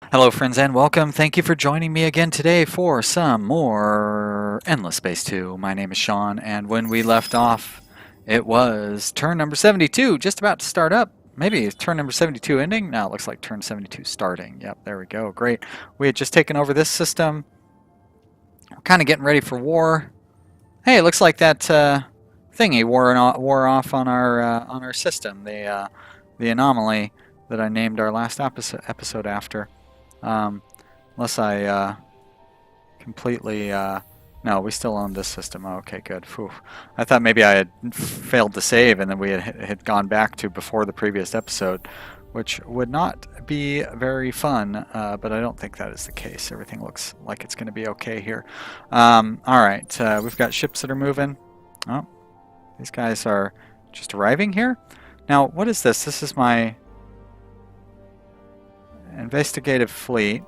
Hello, friends, and welcome. Thank you for joining me again today for some more Endless Space 2. My name is Sean, and when we left off, it was turn number 72, just about to start up. Maybe it's turn number 72 ending? No, it looks like turn 72 starting. Yep, there we go. Great. We had just taken over this system. We're kind of getting ready for war. Hey, it looks like that thingy wore off on our system. The anomaly that I named our last episode after. Unless I completely... no, we still own this system. Oh, okay, good. Whew. I thought maybe I had failed to save and then we had gone back to before the previous episode, which would not be very fun, but I don't think that is the case. Everything looks like it's going to be okay here. Alright, we've got ships that are moving. Oh, these guys are just arriving here. Now, what is this? This is my investigative fleet.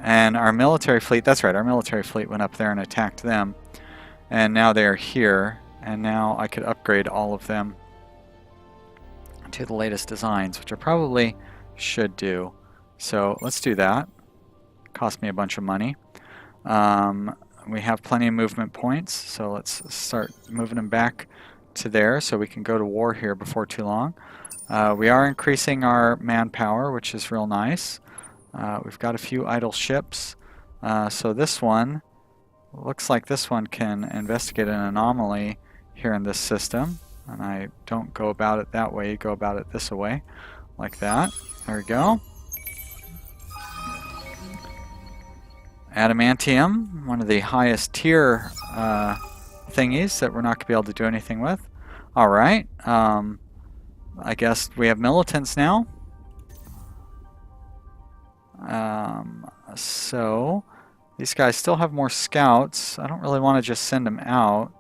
And our military fleet, that's right, our military fleet went up there and attacked them. And now they're here. And now I could upgrade all of them to the latest designs, which I probably should do. So let's do that. Cost me a bunch of money. We have plenty of movement points, so let's start moving them back to there so we can go to war here before too long. We are increasing our manpower, which is real nice. We've got a few idle ships. So this one, looks like this one can investigate an anomaly here in this system. And I don't go about it that way, you go about it this way, like that. There we go. Adamantium, one of the highest tier thingies that we're not going to be able to do anything with. Alright, I guess we have militants now. So these guys still have more scouts. I don't really want to just send them out,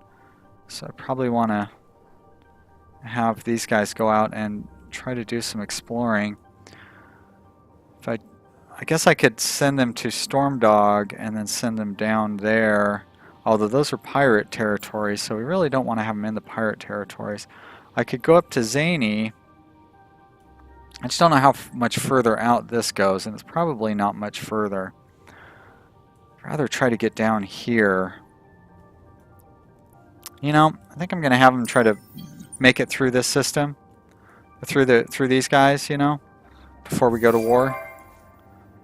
so I probably want to have these guys go out and try to do some exploring. I guess I could send them to Stormdog and then send them down there, although those are pirate territories, so we really don't want to have them in the pirate territories. I could go up to Zany. I just don't know how much further out this goes, and it's probably not much further. I'd rather try to get down here. You know, I think I'm going to have them try to make it through this system, through these guys, you know, before we go to war.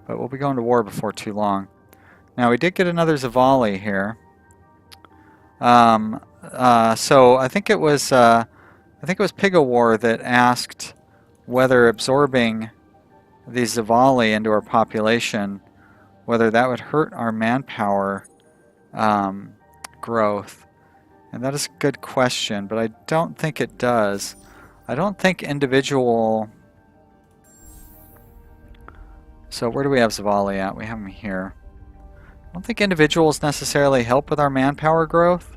But we'll be going to war before too long. Now, we did get another Zavali here. So I think it was Pigawar that asked whether absorbing these Zavali into our population, whether that would hurt our manpower growth. And that is a good question, but I don't think it does. I don't think individual... So where do we have Zavali at? We have him here. I don't think individuals necessarily help with our manpower growth.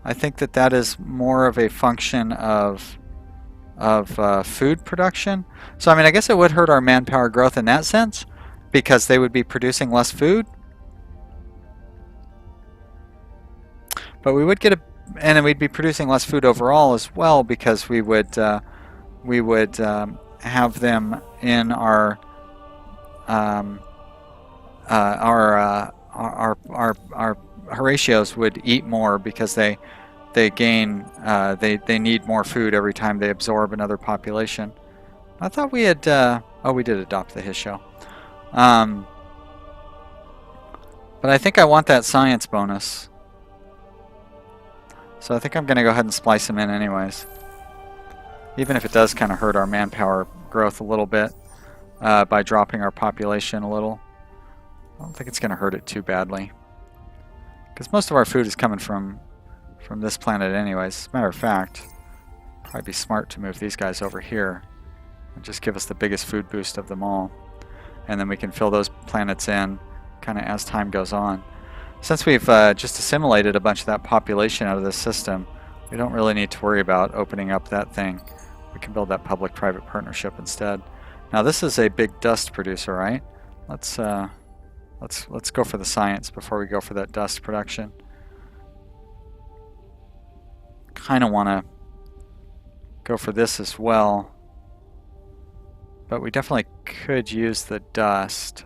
I think that is more of a function of food production. So I mean, I guess it would hurt our manpower growth in that sense, because they would be producing less food. But we would get and we'd be producing less food overall as well, because we would have them in our Horatios would eat more because they gain they need more food every time they absorb another population. I thought we had oh, we did adopt the his show. But I think I want that science bonus. So I think I'm going to go ahead and splice them in anyways. Even if it does kind of hurt our manpower growth a little bit by dropping our population a little. I don't think it's going to hurt it too badly. Because most of our food is coming from this planet anyways. As a matter of fact, it'd probably be smart to move these guys over here and just give us the biggest food boost of them all. And then we can fill those planets in kind of as time goes on. Since we've just assimilated a bunch of that population out of this system, we don't really need to worry about opening up that thing. We can build that public-private partnership instead. Now this is a big dust producer, right? Let's go for the science before we go for that dust production. Kind of want to go for this as well. But we definitely could use the dust.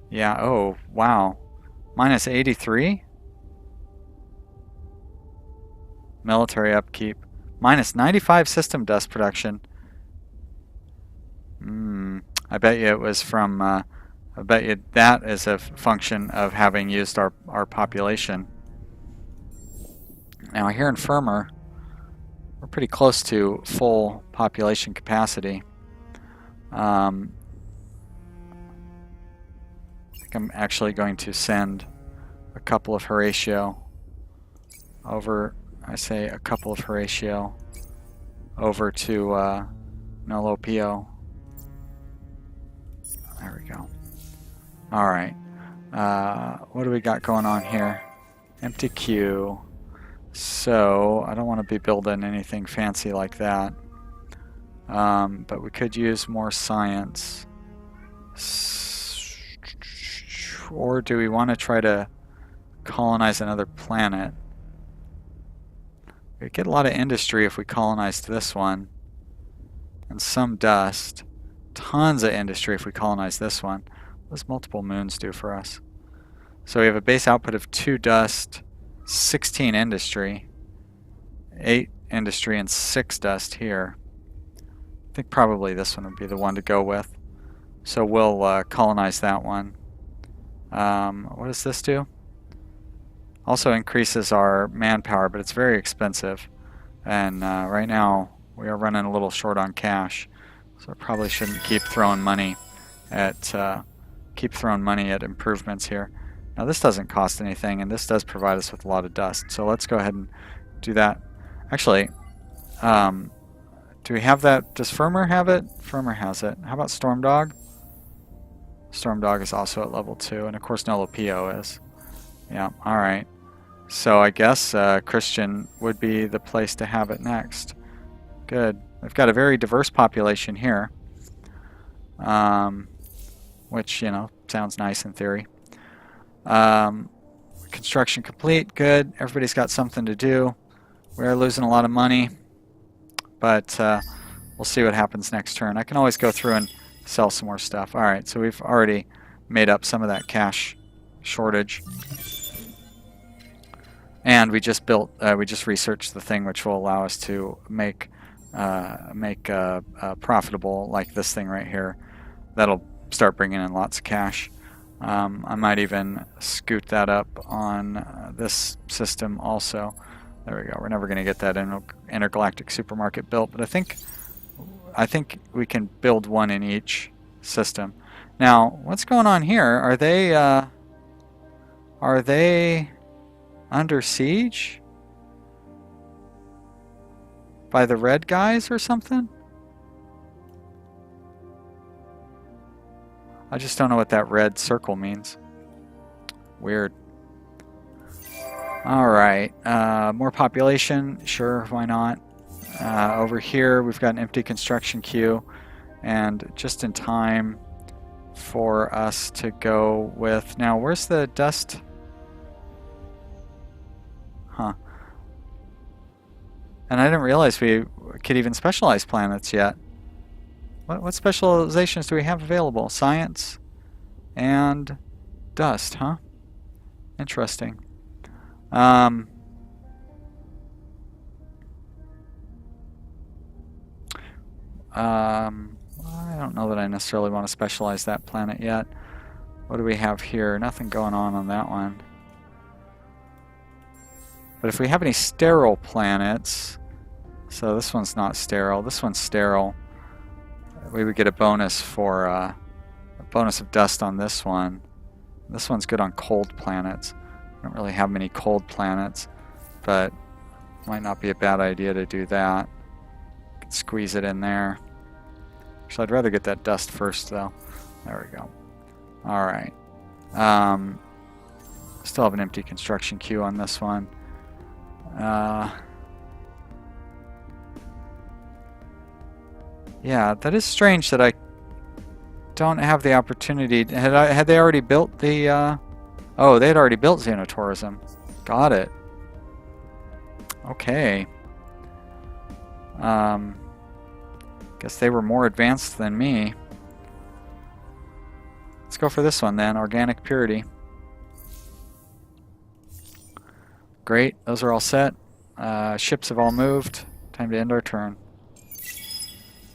Yeah, oh, wow. Minus 83? Military upkeep. Minus 95 system dust production. I bet you it was from, I bet you that is a function of having used our population. Now here in Firmer, we're pretty close to full population capacity. I think I'm actually going to send a couple of Horatio over, I say a couple of Horatio over to Nolopio. There we go. Alright. What do we got going on here? Empty queue. So, I don't want to be building anything fancy like that. But we could use more science. Or do we want to try to colonize another planet? We'd get a lot of industry if we colonized this one. And some dust. Tons of industry if we colonize this one. What does multiple moons do for us? So we have a base output of 2 dust, 16 industry, 8 industry, and 6 dust here. I think probably this one would be the one to go with. So we'll colonize that one. What does this do? Also increases our manpower, but it's very expensive. And right now we are running a little short on cash. So I probably shouldn't keep throwing money at improvements here. Now this doesn't cost anything, and this does provide us with a lot of dust. So let's go ahead and do that. Actually, do we have that? Does Firmer have it? Firmer has it. How about Storm Dog? Storm Dog is also at level 2, and of course Nolopio is. Yeah, alright. So I guess Christian would be the place to have it next. Good. We've got a very diverse population here, which, you know, sounds nice in theory. Construction complete. Good. Everybody's got something to do. We're losing a lot of money, but we'll see what happens next turn. I can always go through and sell some more stuff. Alright, so we've already made up some of that cash shortage. And we just built, we just researched the thing which will allow us to make profitable, like this thing right here. That'll start bringing in lots of cash. I might even scoot that up on this system also. There we go. We're never going to get that intergalactic supermarket built, but I think we can build one in each system. Now, what's going on here? Are they under siege by the red guys or something? I just don't know what that red circle means. Weird. Alright, more population, sure, why not? Over here we've got an empty construction queue, and just in time for us to go with... Now, where's the dust? Huh. And I didn't realize we could even specialize planets yet. What specializations do we have available? Science and dust, huh? Interesting. I don't know that I necessarily want to specialize that planet yet. What do we have here? Nothing going on that one. But if we have any sterile planets, so this one's not sterile, this one's sterile, we would get a bonus for a bonus of dust on this one. This one's good on cold planets. I don't really have many cold planets, but might not be a bad idea to do that. Could squeeze it in there. Actually, I'd rather get that dust first, though. There we go. Alright. Still have an empty construction queue on this one. Yeah, that is strange that I don't have the opportunity. Had they already built the... Oh, they had already built xenotourism. Got it. Okay. Guess they were more advanced than me. Let's go for this one then, organic purity. Great, those are all set. Ships have all moved. Time to end our turn.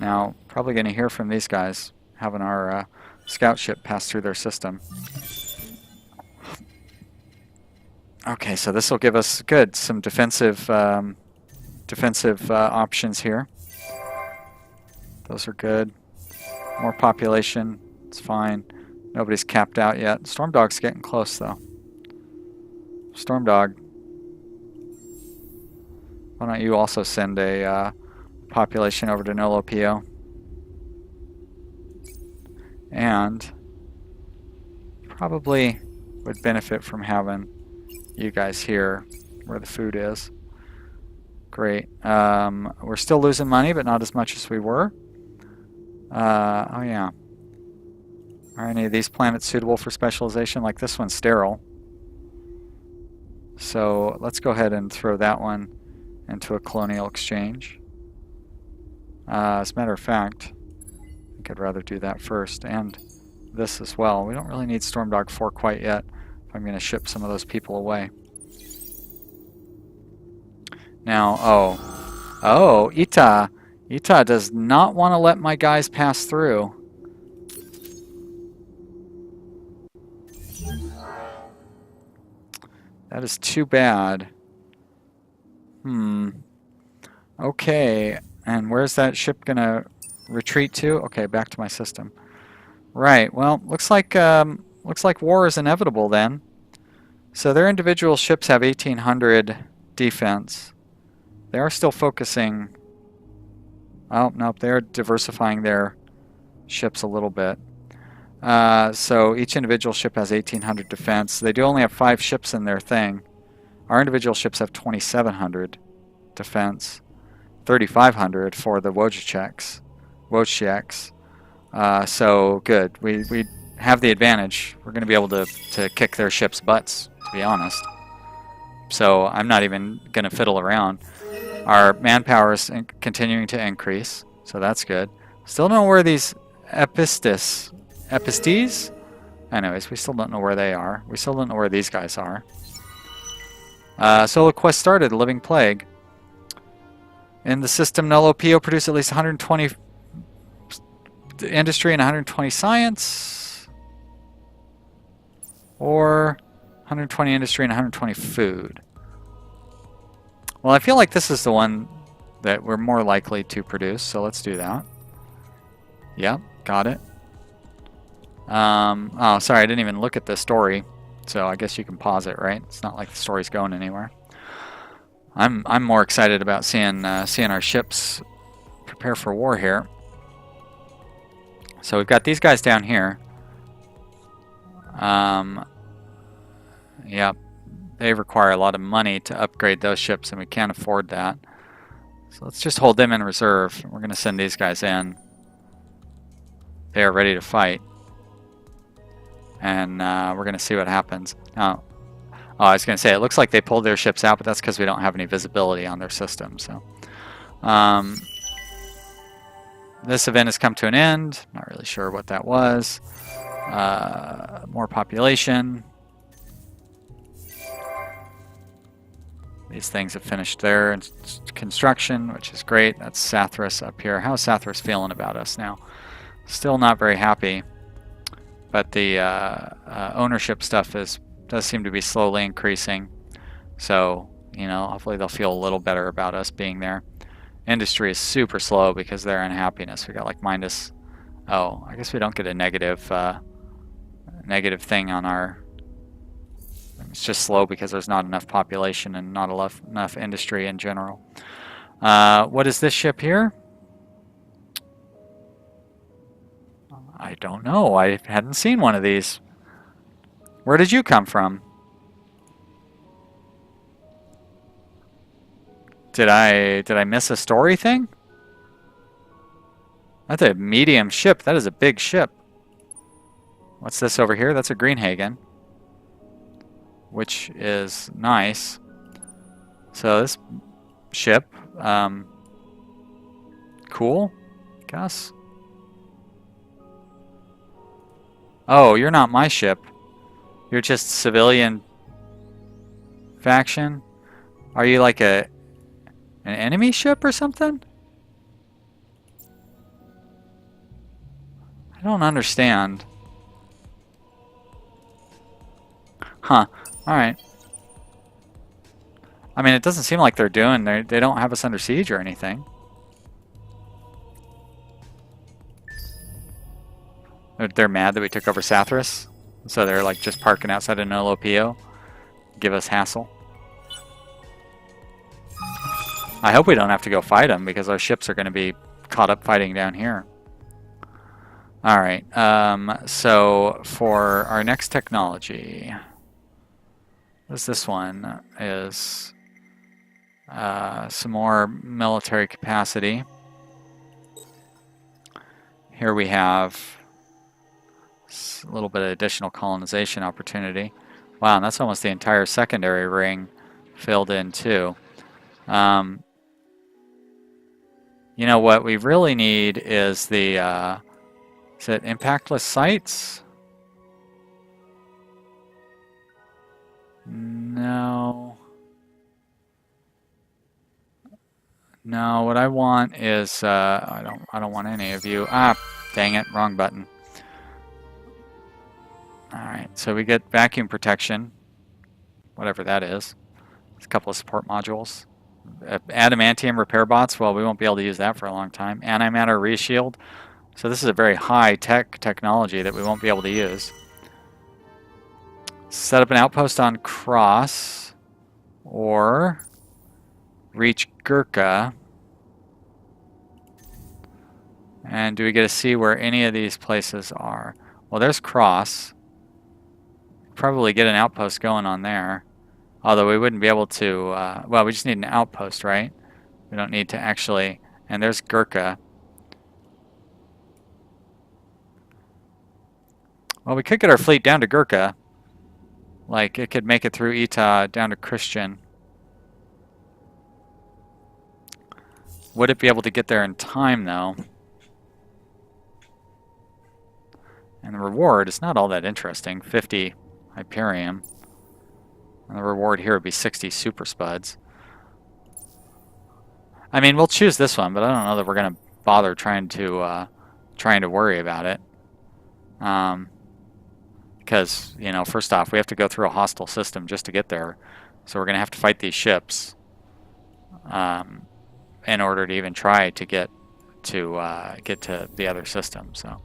Now, probably going to hear from these guys, having our scout ship pass through their system. Okay, so this will give us some defensive options here. Those are good. More population, it's fine. Nobody's capped out yet. Storm Dog's getting close though. Storm Dog, why don't you also send a population over to Nolo PO? And probably would benefit from having you guys here where the food is. Great. We're still losing money, but not as much as we were. Oh yeah. Are any of these planets suitable for specialization? Like this one's sterile. So let's go ahead and throw that one into a colonial exchange. As a matter of fact, I think I'd rather do that first, and this as well. We don't really need Storm Dog 4 quite yet if I'm going to ship some of those people away. Now, oh, Ita. Ita does not want to let my guys pass through. That is too bad. Okay, and where's that ship gonna retreat to? Okay, back to my system. Right. Well, looks like war is inevitable then. So their individual ships have 1,800 defense. They are still focusing. Oh nope, they're diversifying their ships a little bit. So each individual ship has 1,800 defense. They do only have 5 ships in their thing. Our individual ships have 2,700 defense, 3,500 for the Wojciechs. So good. We have the advantage. We're going to be able to kick their ships' butts, to be honest. So I'm not even going to fiddle around. Our manpower is continuing to increase, so that's good. Still don't know where these epistes? Anyways, we still don't know where they are. We still don't know where these guys are. Solo quest started, Living Plague. In the system, Nolo PO produced at least 120 industry and 120 science. Or 120 industry and 120 food. Well, I feel like this is the one that we're more likely to produce, so let's do that. Yep, got it. Oh, sorry, I didn't even look at the story, so I guess you can pause it, right? It's not like the story's going anywhere. I'm more excited about seeing our ships prepare for war here. So we've got these guys down here. Yep, they require a lot of money to upgrade those ships, and we can't afford that. So let's just hold them in reserve. We're going to send these guys in. They are ready to fight. And we're going to see what happens. Now, I was going to say, it looks like they pulled their ships out, but that's because we don't have any visibility on their system. So, this event has come to an end. Not really sure what that was. More population. These things have finished their construction, which is great. That's Sathras up here. How's Sathras feeling about us now? Still not very happy. But the ownership stuff does seem to be slowly increasing. So, you know, hopefully they'll feel a little better about us being there. Industry is super slow because of their unhappiness. We got like minus... Oh, I guess we don't get a negative thing on our... It's just slow because there's not enough population and not enough industry in general. What is this ship here? I don't know. I hadn't seen one of these. Where did you come from? Did I miss a story thing? That's a medium ship. That is a big ship. What's this over here? That's a Greenhagen, which is nice. So this ship, cool. Gus? Oh, you're not my ship. You're just civilian faction? Are you like an enemy ship or something? I don't understand. Huh. Alright. I mean, it doesn't seem like they don't have us under siege or anything. They're mad that we took over Sathras, so they're like just parking outside of Nolopio. Give us hassle. I hope we don't have to go fight them because our ships are going to be caught up fighting down here. Alright, so for our next technology, this one is some more military capacity. Here we have a little bit of additional colonization opportunity. Wow, and that's almost the entire secondary ring filled in too. You know what we really need is the is it impactless sites? No. No, what I want is I don't want any of you. Ah, dang it, wrong button. Alright, so we get vacuum protection, whatever that is. There's a couple of support modules. Adamantium repair bots, well, we won't be able to use that for a long time. Antimatter reshield. So this is a very high-tech technology that we won't be able to use. Set up an outpost on Cross, or reach Gurkha. And do we get to see where any of these places are? Well, there's Cross. Probably get an outpost going on there. Although we wouldn't be able to, well, we just need an outpost, right? We don't need to actually, and there's Gurkha. Well, we could get our fleet down to Gurkha. Like, it could make it through Etah down to Christian. Would it be able to get there in time, though? And the reward is not all that interesting. 50 Hyperium. And the reward here would be 60 Super Spuds. I mean, we'll choose this one, but I don't know that we're going to bother trying to worry about it. Because, you know, first off, we have to go through a hostile system just to get there. So we're going to have to fight these ships in order to even try to get to the other system. So,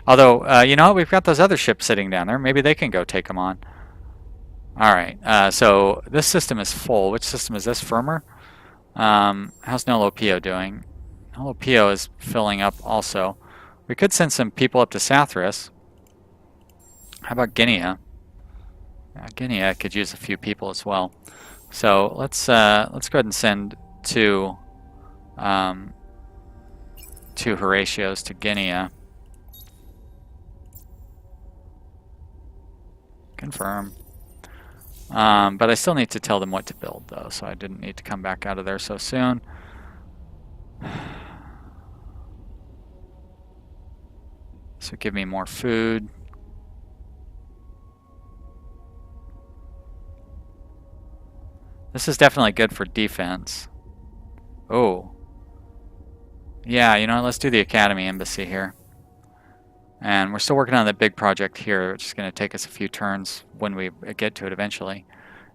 although, you know, we've got those other ships sitting down there. Maybe they can go take them on. All right. So this system is full. Which system is this? Firmer? How's Nolopio doing? Nolopio is filling up also. We could send some people up to Sathras. How about Guinea? Guinea could use a few people as well. So let's go ahead and send two Horatios to Guinea. Confirm. But I still need to tell them what to build, though, so I didn't need to come back out of there so soon. So give me more food. This is definitely good for defense. Oh. Yeah, you know what? Let's do the Academy Embassy here. And we're still working on that big project here, which is going to take us a few turns when we get to it eventually.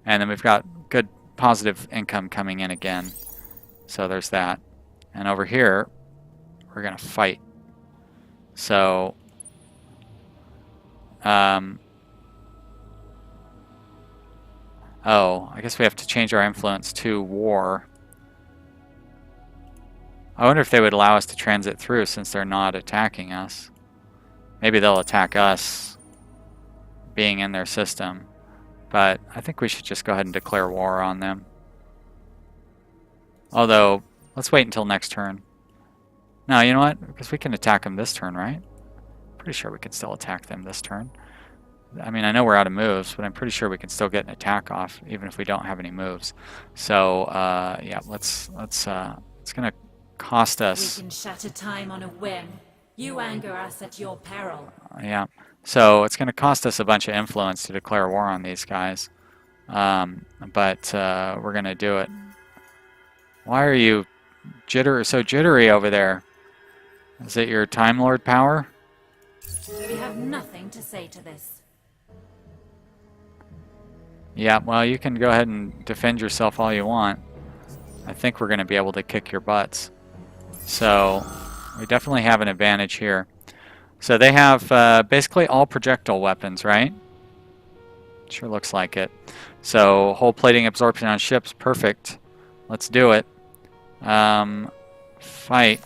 And then we've got good positive income coming in again. So there's that. And over here, we're going to fight. So, oh, I guess we have to change our influence to war. I wonder if they would allow us to transit through since they're not attacking us. Maybe they'll attack us being in their system. But I think we should just go ahead and declare war on them. Although, let's wait until next turn. No, you know what? Because we can attack them this turn, right? Pretty sure we can still attack them this turn. I mean, I know we're out of moves, but I'm pretty sure we can still get an attack off, even if we don't have any moves. So, yeah, it's gonna cost us. We can shatter time on a whim. You anger us at your peril. Yeah. So it's going to cost us a bunch of influence to declare war on these guys. But we're going to do it. Why are you so jittery over there? Is it your Time Lord power? We have nothing to say to this. Yeah, well, you can go ahead and defend yourself all you want. I think we're going to be able to kick your butts. So we definitely have an advantage here. So they have basically all projectile weapons, right? Sure looks like it. So hull plating absorption on ships, perfect. Let's do it. Fight.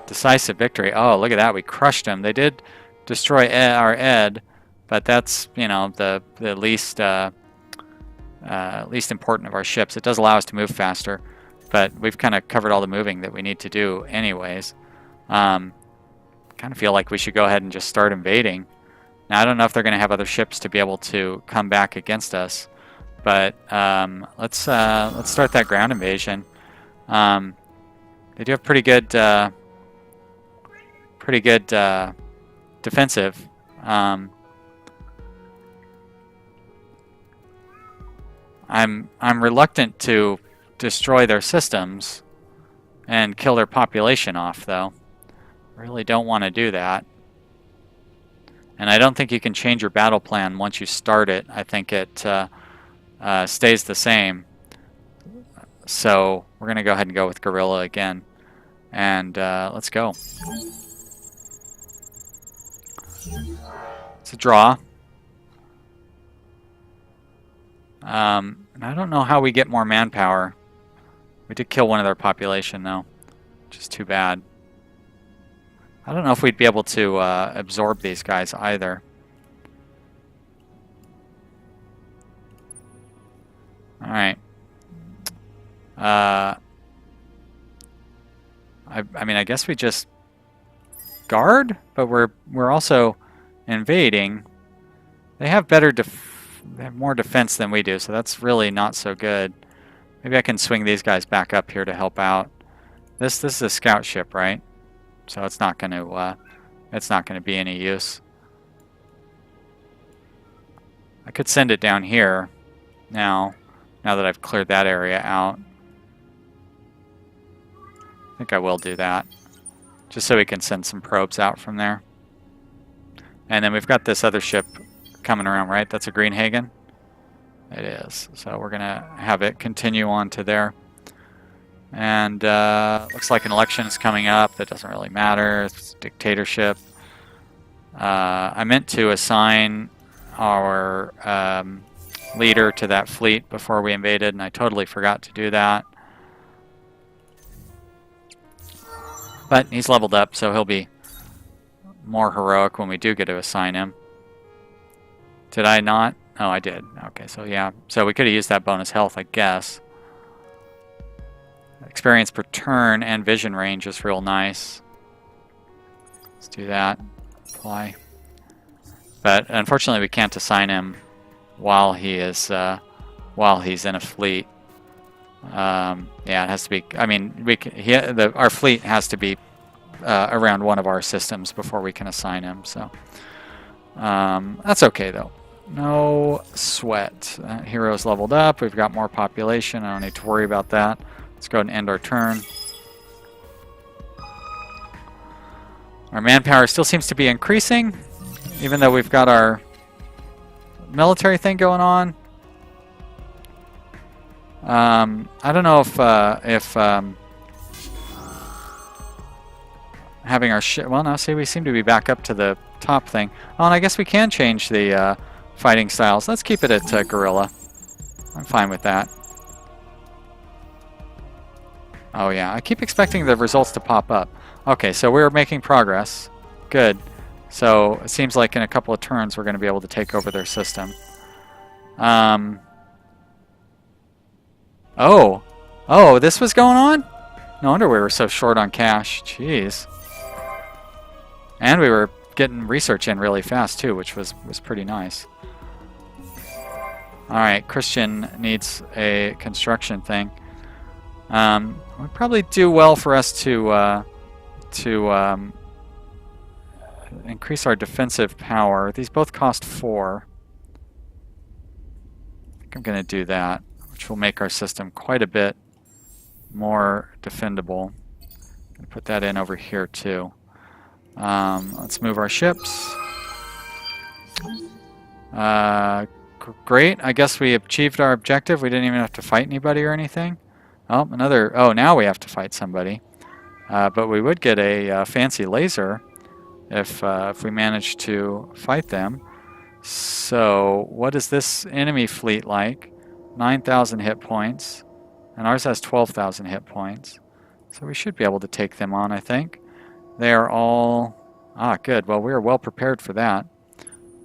Decisive victory. Oh, look at that. We crushed them. They did destroy our Ed, but that's, you know, the least least important of our ships. It does allow us to move faster, but we've kind of covered all the moving that we need to do anyways. Kind of feel like we should go ahead and just start invading. Now, I don't know if they're going to have other ships to be able to come back against us, but let's start that ground invasion. They do have pretty good defensive. I'm reluctant to destroy their systems and kill their population off, though. Really don't want to do that. And I don't think you can change your battle plan once you start it. I think it stays the same. So we're going to go ahead and go with guerrilla again. And let's go. It's a draw. And I don't know how we get more manpower. We did kill one of their population, though, which is too bad. I don't know if we'd be able to absorb these guys either. All right. I mean, I guess we just guard, but we're also invading. They have they have more defense than we do, so that's really not so good. Maybe I can swing these guys back up here to help out. This is a scout ship, right? So it's not going to be any use. I could send it down here now that I've cleared that area out. I think I will do that, just so we can send some probes out from there. And then we've got this other ship coming around, right? That's a Greenhagen? It is. So we're going to have it continue on to there. And looks like an election is coming up. That doesn't really matter. It's a dictatorship. I meant to assign our leader to that fleet before we invaded, and I totally forgot to do that. But he's leveled up, so he'll be more heroic when we do get to assign him. Did I not? Oh, I did. Okay, so yeah. So we could have used that bonus health, I guess. Experience per turn and vision range is real nice. Let's do that. Apply. But unfortunately, we can't assign him while he is while he's in a fleet. Yeah, it has to be. I mean, our fleet has to be around one of our systems before we can assign him. So that's okay though. No sweat. Hero's leveled up. We've got more population. I don't need to worry about that. Let's go ahead and end our turn. Our manpower still seems to be increasing, even though we've got our military thing going on. I don't know if having our ship. Well, now see, we seem to be back up to the top thing. Oh, and I guess we can change the fighting styles. Let's keep it at guerrilla. I'm fine with that. Oh yeah, I keep expecting the results to pop up. Okay, so we're making progress. Good. So it seems like in a couple of turns we're going to be able to take over their system. Oh, this was going on? No wonder we were so short on cash. Jeez. And we were getting research in really fast too, which was pretty nice. Alright, Christian needs a construction thing. Would probably do well for us to increase our defensive power. These both cost 4. I think I'm going to do that, which will make our system quite a bit more defendable. I'm going to put that in over here too. Let's move our ships. Great. I guess we achieved our objective. We didn't even have to fight anybody or anything. Oh, another. Oh, now we have to fight somebody. But we would get a fancy laser if we manage to fight them. So, what is this enemy fleet like? 9,000 hit points, and ours has 12,000 hit points. So we should be able to take them on, I think. They are all... Ah, good. Well, we are well prepared for that.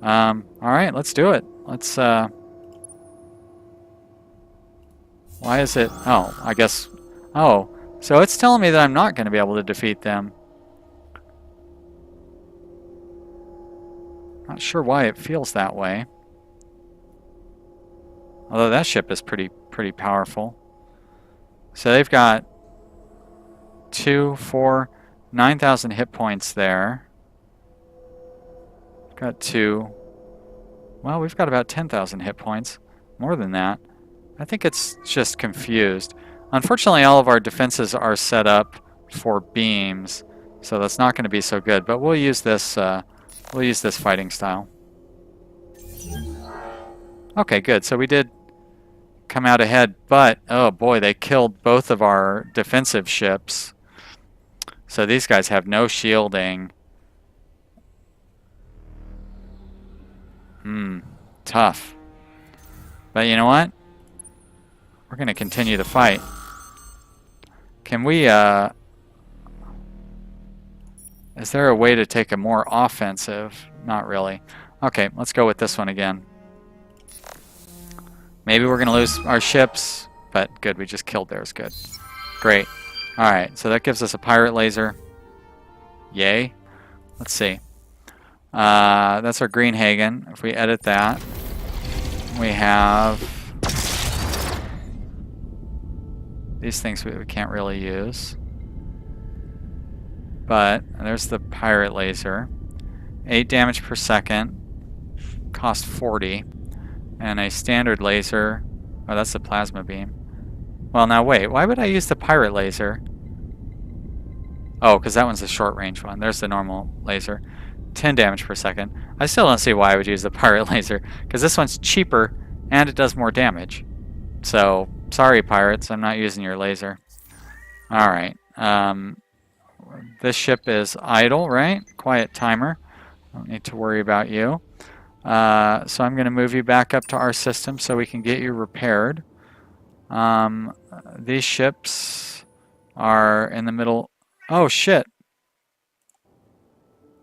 All right, let's do it. Let's... Why is it... Oh, I guess... Oh, so it's telling me that I'm not going to be able to defeat them. Not sure why it feels that way. Although that ship is pretty powerful. So they've got 2, 4, 9,000 hit points there. Got 2. Well, we've got about 10,000 hit points. More than that. I think it's just confused. Unfortunately, all of our defenses are set up for beams, so that's not going to be so good. But we'll use this fighting style. Okay, good. So we did come out ahead, but oh boy, they killed both of our defensive ships. So these guys have no shielding. Tough. But you know what? We're going to continue the fight. Can we, is there a way to take a more offensive? Not really. Okay, let's go with this one again. Maybe we're going to lose our ships, but good, we just killed theirs. Good. Great. Alright, so that gives us a pirate laser. Yay. Let's see. That's our Greenhagen. If we edit that, we have these things we can't really use. But there's the pirate laser. 8 damage per second. Cost 40. And a standard laser. Oh, that's the plasma beam. Well, now wait. Why would I use the pirate laser? Oh, because that one's the short range one. There's the normal laser. 10 damage per second. I still don't see why I would use the pirate laser, because this one's cheaper and it does more damage. So, sorry pirates, I'm not using your laser. Alright. This ship is idle, right? Quiet timer. Don't need to worry about you. So I'm going to move you back up to our system so we can get you repaired. These ships are in the middle. Oh shit.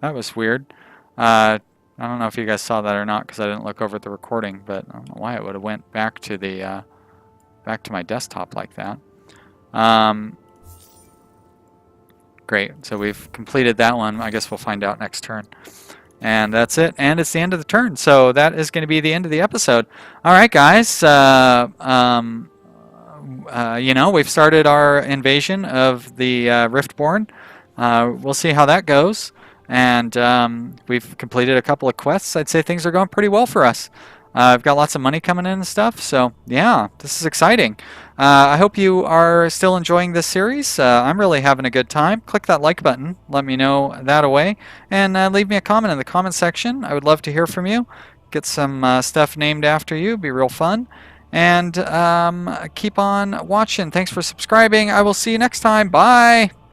That was weird. I don't know if you guys saw that or not because I didn't look over at the recording, but I don't know why it would have went back to the back to my desktop like that. Great. So we've completed that one. I guess we'll find out next turn. And that's it. And it's the end of the turn. So that is going to be the end of the episode. All right, guys. You know, we've started our invasion of the Riftborn. We'll see how that goes. And we've completed a couple of quests. I'd say things are going pretty well for us. I've got lots of money coming in and stuff. So, yeah, this is exciting. I hope you are still enjoying this series. I'm really having a good time. Click that like button. Let me know that away. And leave me a comment in the comment section. I would love to hear from you. Get some stuff named after you. Be real fun. And keep on watching. Thanks for subscribing. I will see you next time. Bye.